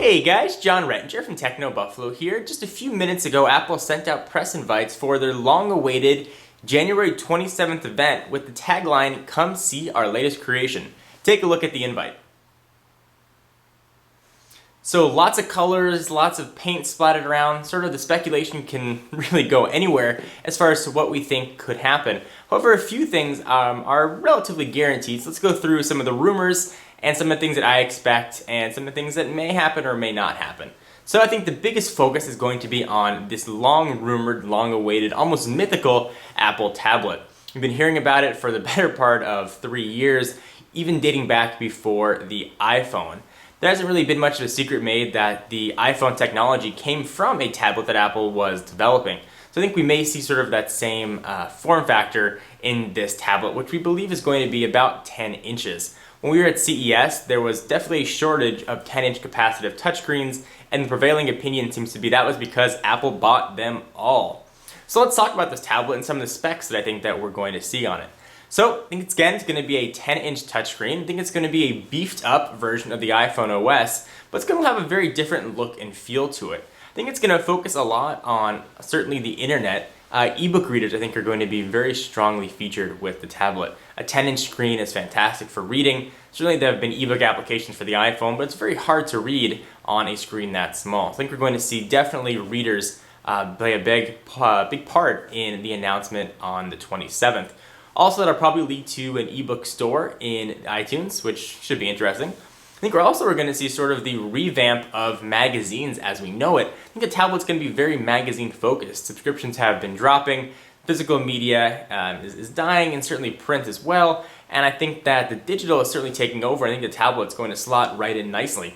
Hey guys, John Rettinger from TechnoBuffalo here. Just a few minutes ago, Apple sent out press invites for their long-awaited January 27th event with the tagline, "Come see our latest creation." Take a look at the invite. So lots of colors, lots of paint splattered around. Sort of the speculation can really go anywhere as far as to what we think could happen. However, a few things are relatively guaranteed. So let's go through some of the rumors and some of the things that I expect and some of the things that may happen or may not happen. So I think the biggest focus is going to be on this long-rumored, long-awaited, almost mythical Apple tablet. We've been hearing about it for the better part of 3 years, even dating back before the iPhone. There hasn't really been much of a secret made that the iPhone technology came from a tablet that Apple was developing. So I think we may see sort of that same form factor in this tablet, which we believe is going to be about 10 inches. When we were at CES, there was definitely a shortage of 10-inch capacitive touchscreens, and the prevailing opinion seems to be that was because Apple bought them all. So let's talk about this tablet and some of the specs that I think that we're going to see on it. So I think it's going to be a 10-inch touchscreen. I think it's going to be a beefed up version of the iPhone OS, but it's going to have a very different look and feel to it. I think it's going to focus a lot on certainly the internet. Ebook readers, I think, are going to be very strongly featured with the tablet. A 10-inch screen is fantastic for reading. Certainly there have been ebook applications for the iPhone, but it's very hard to read on a screen that small. I think we're going to see definitely readers play a big part in the announcement on the 27th. Also, that'll probably lead to an ebook store in iTunes, which should be interesting. I think we're going to see sort of the revamp of magazines as we know it. I think the tablet's going to be very magazine focused. Subscriptions have been dropping, physical media is dying, and certainly print as well. And I think that the digital is certainly taking over. I think the tablet's going to slot right in nicely.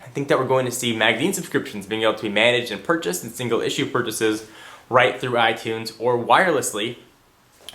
I think that we're going to see magazine subscriptions being able to be managed and purchased in single issue purchases right through iTunes or wirelessly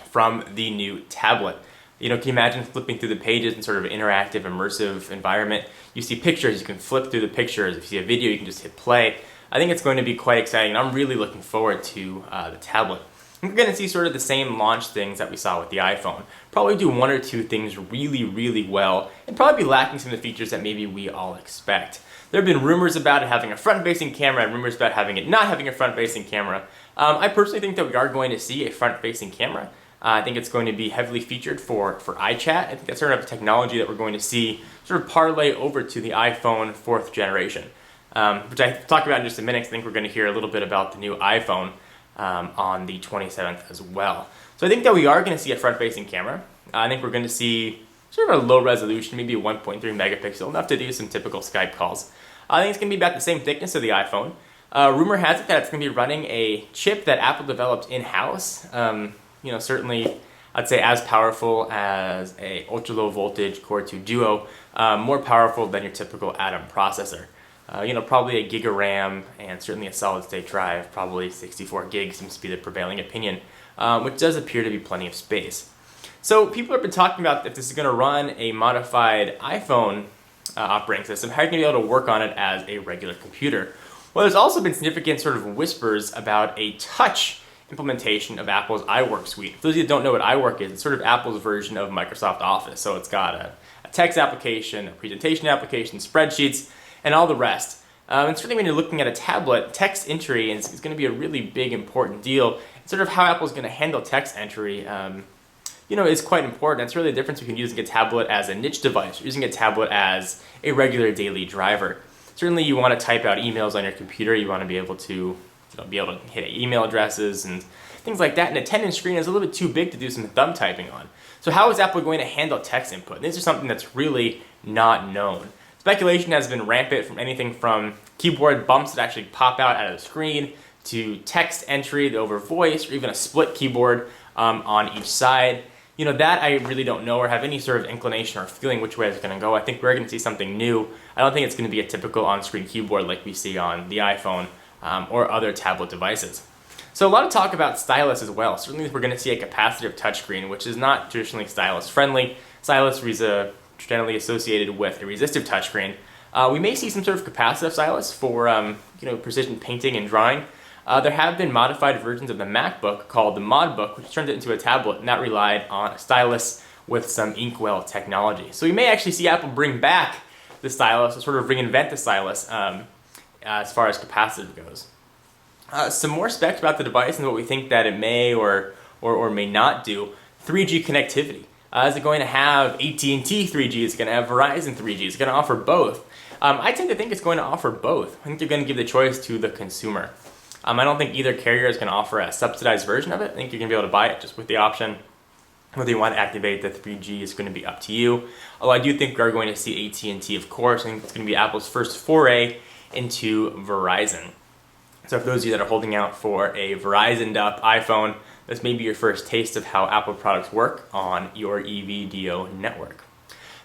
from the new tablet. You know, can you imagine flipping through the pages in sort of an interactive, immersive environment? You see pictures, you can flip through the pictures. If you see a video, you can just hit play. I think it's going to be quite exciting, and I'm really looking forward to the tablet. We're going to see sort of the same launch things that we saw with the iPhone. Probably do one or two things really, really well, and probably be lacking some of the features that maybe we all expect. There have been rumors about it having a front-facing camera and rumors about having it not having a front-facing camera. I personally think that we are going to see a front-facing camera. I think it's going to be heavily featured for iChat. I think that's sort of a technology that we're going to see sort of parlay over to the iPhone 4th generation, which I talk about in just a minute. I think we're going to hear a little bit about the new iPhone on the 27th as well. So I think that we are going to see a front-facing camera. I think we're going to see sort of a low resolution, maybe a 1.3 megapixel, enough to do some typical Skype calls. I think it's going to be about the same thickness of the iPhone. Rumor has it that it's going to be running a chip that Apple developed in-house. Certainly, I'd say as powerful as a ultra-low voltage Core 2 Duo, more powerful than your typical Atom processor. Probably a gig of RAM and certainly a solid-state drive, probably 64 gigs seems to be the prevailing opinion, which does appear to be plenty of space. So people have been talking about if this is going to run a modified iPhone operating system, how are you going to be able to work on it as a regular computer? Well, there's also been significant sort of whispers about a touch implementation of Apple's iWork suite. For those of you that don't know what iWork is, it's sort of Apple's version of Microsoft Office. So it's got a text application, a presentation application, spreadsheets, and all the rest. And certainly when you're looking at a tablet, text entry is going to be a really big, important deal. And sort of how Apple's going to handle text entry is quite important. It's really the difference between using a tablet as a niche device or using a tablet as a regular daily driver. Certainly you want to type out emails on your computer. You want to be able to hit email addresses and things like that. And a 10-inch screen is a little bit too big to do some thumb typing on. So how is Apple going to handle text input? This is something that's really not known. Speculation has been rampant from anything from keyboard bumps that actually pop out of the screen to text entry over voice or even a split keyboard on each side. That I really don't know or have any sort of inclination or feeling which way it's going to go. I think we're going to see something new. I don't think it's going to be a typical on-screen keyboard like we see on the iPhone or other tablet devices. So a lot of talk about stylus as well. Certainly we're going to see a capacitive touchscreen, which is not traditionally stylus friendly. Stylus is generally associated with a resistive touchscreen. We may see some sort of capacitive stylus for precision painting and drawing. There have been modified versions of the MacBook called the ModBook, which turned it into a tablet, and that relied on a stylus with some inkwell technology. So we may actually see Apple bring back the stylus, or sort of reinvent the stylus as far as capacitive goes. Some more specs about the device and what we think that it may or may not do. 3G connectivity. Is it going to have AT&T 3G? Is it going to have Verizon 3G? Is it going to offer both? I tend to think it's going to offer both. I think they're going to give the choice to the consumer. I don't think either carrier is going to offer a subsidized version of it. I think you're going to be able to buy it just with the option. Whether you want to activate the 3G is going to be up to you. Although I do think we are going to see AT&T, of course. I think it's going to be Apple's first foray into Verizon. So for those of you that are holding out for a Verizoned up iPhone, this may be your first taste of how Apple products work on your EVDO network.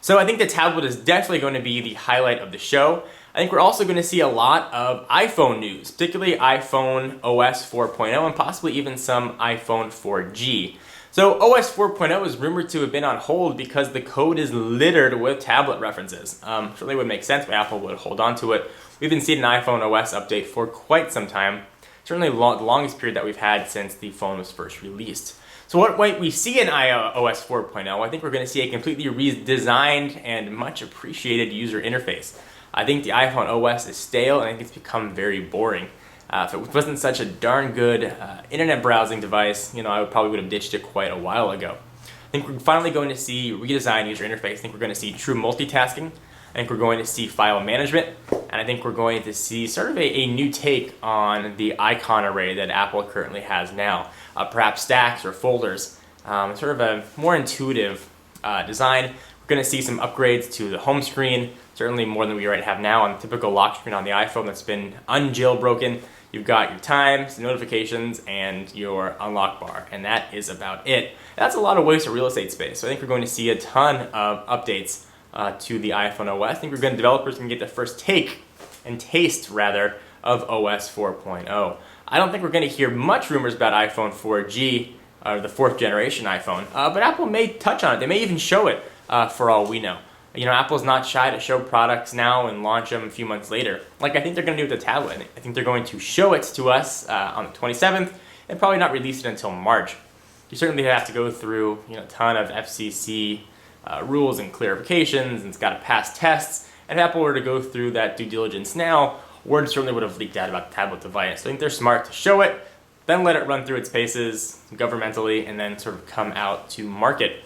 So I think the tablet is definitely going to be the highlight of the show. I think we're also going to see a lot of iPhone news, particularly iPhone OS 4.0 and possibly even some iPhone 4G. So OS 4.0 is rumored to have been on hold because the code is littered with tablet references. Certainly would make sense why Apple would hold on to it. We've been seeing an iPhone OS update for quite some time. Certainly the longest period that we've had since the phone was first released. So what we see in iOS 4.0, I think we're going to see a completely redesigned and much appreciated user interface. I think the iPhone OS is stale and I think it's become very boring. If it wasn't such a darn good internet browsing device, I probably would have ditched it quite a while ago. I think we're finally going to see redesigned user interface. I think we're going to see true multitasking. I think we're going to see file management. And I think we're going to see sort of a new take on the icon array that Apple currently has now. Perhaps stacks or folders. Sort of a more intuitive design. We're going to see some upgrades to the home screen, certainly more than we already have now on the typical lock screen on the iPhone that's been unjailbroken. You've got your times, notifications, and your unlock bar, and that is about it. That's a lot of waste of real estate space, so I think we're going to see a ton of updates to the iPhone OS. I think developers can get the first take and taste, rather, of OS 4.0. I don't think we're going to hear much rumors about iPhone 4G, or the 4th generation iPhone, but Apple may touch on it. They may even show it for all we know. Apple's not shy to show products now and launch them a few months later. Like I think they're going to do with the tablet. I think they're going to show it to us on the 27th and probably not release it until March. You certainly have to go through a ton of FCC rules and clarifications, and it's got to pass tests. And if Apple were to go through that due diligence now, word certainly would have leaked out about the tablet device. So I think they're smart to show it, then let it run through its paces governmentally, and then sort of come out to market.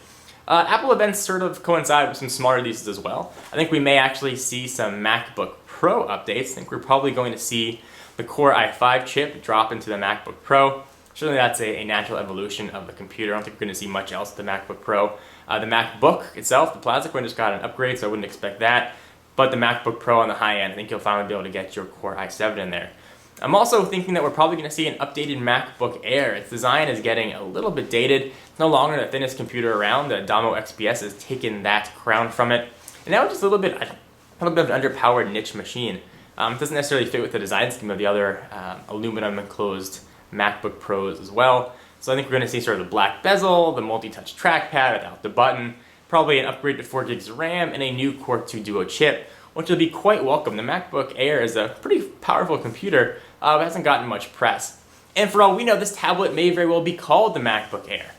Apple events sort of coincide with some smaller releases as well. I think we may actually see some MacBook Pro updates. I think we're probably going to see the Core i5 chip drop into the MacBook Pro. Certainly that's a natural evolution of the computer. I don't think we're going to see much else with the MacBook Pro. The MacBook itself, the plastic one, just got an upgrade, so I wouldn't expect that. But the MacBook Pro on the high end, I think you'll finally be able to get your Core i7 in there. I'm also thinking that we're probably going to see an updated MacBook Air. Its design is getting a little bit dated. It's no longer the thinnest computer around. The Domo XPS has taken that crown from it. And now it's just a little bit of an underpowered niche machine. It doesn't necessarily fit with the design scheme of the other aluminum enclosed MacBook Pros as well. So I think we're going to see sort of the black bezel, the multi-touch trackpad without the button, probably an upgrade to 4 gigs of RAM, and a new Core 2 Duo chip, which will be quite welcome. The MacBook Air is a pretty powerful computer, but hasn't gotten much press. And for all we know, this tablet may very well be called the MacBook Air.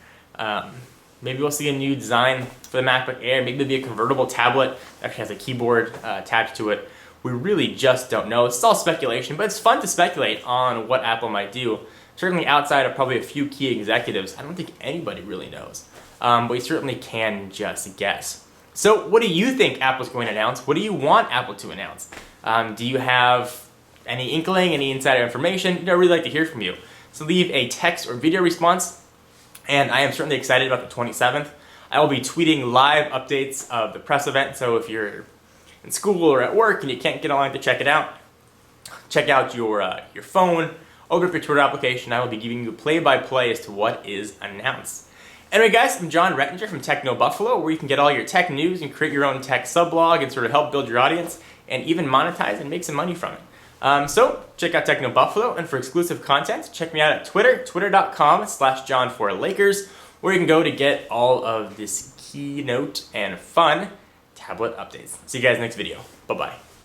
Maybe we'll see a new design for the MacBook Air. Maybe it'll be a convertible tablet that actually has a keyboard attached to it. We really just don't know. It's all speculation, but it's fun to speculate on what Apple might do. Certainly outside of probably a few key executives, I don't think anybody really knows. But we certainly can just guess. So what do you think Apple's going to announce? What do you want Apple to announce? Do you have any inkling, any insider information? I'd really like to hear from you. So leave a text or video response. And I am certainly excited about the 27th. I will be tweeting live updates of the press event. So if you're in school or at work and you can't get online to check it out, check out your phone, open up your Twitter application. I will be giving you play-by-play as to what is announced. Anyway guys, I'm John Rettinger from TechnoBuffalo, where you can get all your tech news and create your own tech subblog and sort of help build your audience and even monetize and make some money from it. So check out TechnoBuffalo, and for exclusive content, check me out at Twitter, twitter.com/John4Lakers, where you can go to get all of this Keynote and fun tablet updates. See you guys next video. Bye-bye.